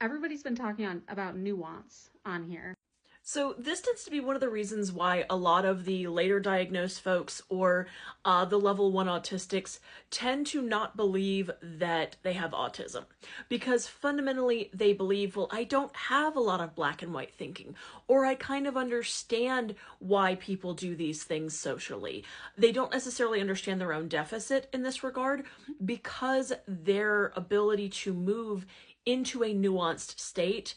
Everybody's been talking about nuance on here. So this tends to be one of the reasons why a lot of the later diagnosed folks or the level one autistics tend to not believe that they have autism because fundamentally they believe, well, I don't have a lot of black and white thinking, or I kind of understand why people do these things socially. They don't necessarily understand their own deficit in this regard because their ability to move into a nuanced state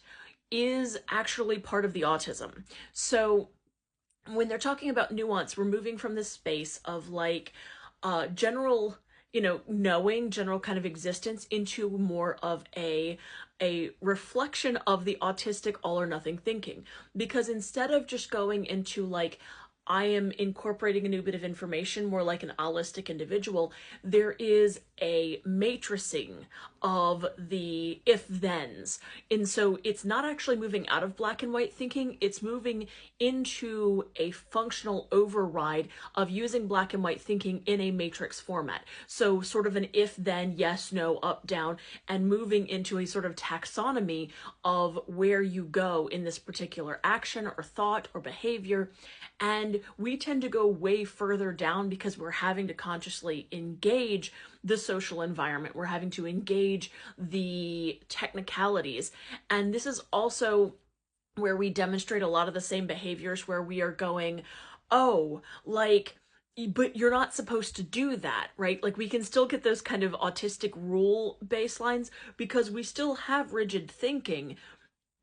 is actually part of the autism. So when they're talking about nuance, we're moving from this space of like general, knowing, general kind of existence into more of a reflection of the autistic all or nothing thinking. Because instead of just going into like I am incorporating a new bit of information more like an allistic individual, there is a matrixing of the if-thens. And so it's not actually moving out of black and white thinking, it's moving into a functional override of using black and white thinking in a matrix format. So sort of an if-then, yes, no, up, down, and moving into a sort of taxonomy of where you go in this particular action or thought or behavior. And we tend to go way further down because we're having to consciously engage the social environment. We're having to engage the technicalities. And this is also where we demonstrate a lot of the same behaviors where we are going, oh, like, but you're not supposed to do that, right? Like we can still get those kind of autistic rule baselines because we still have rigid thinking.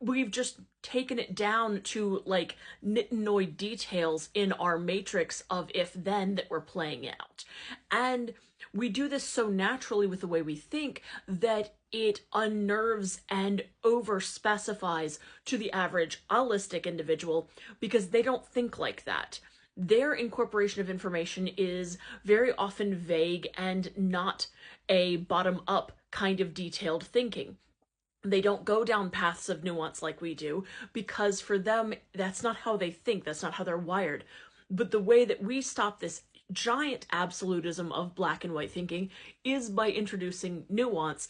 We've just taken it down to like nitinoid details in our matrix of if then that we're playing out. And we do this so naturally with the way we think that it unnerves and over specifies to the average allistic individual because they don't think like that. Their incorporation of information is very often vague and not a bottom up kind of detailed thinking. They don't go down paths of nuance like we do because for them, that's not how they think. That's not how they're wired. But the way that we stop this giant absolutism of black and white thinking is by introducing nuance,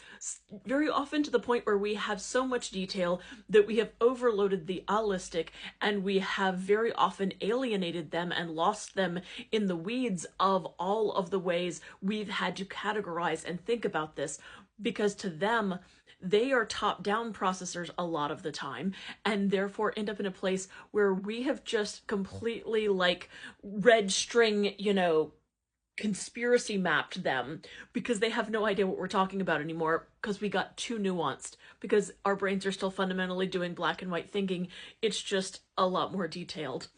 very often to the point where we have so much detail that we have overloaded the allistic and we have very often alienated them and lost them in the weeds of all of the ways we've had to categorize and think about this, because to them, they are top-down processors a lot of the time and therefore end up in a place where we have just completely like red string, conspiracy mapped them because they have no idea what we're talking about anymore because we got too nuanced, because our brains are still fundamentally doing black and white thinking. It's just a lot more detailed.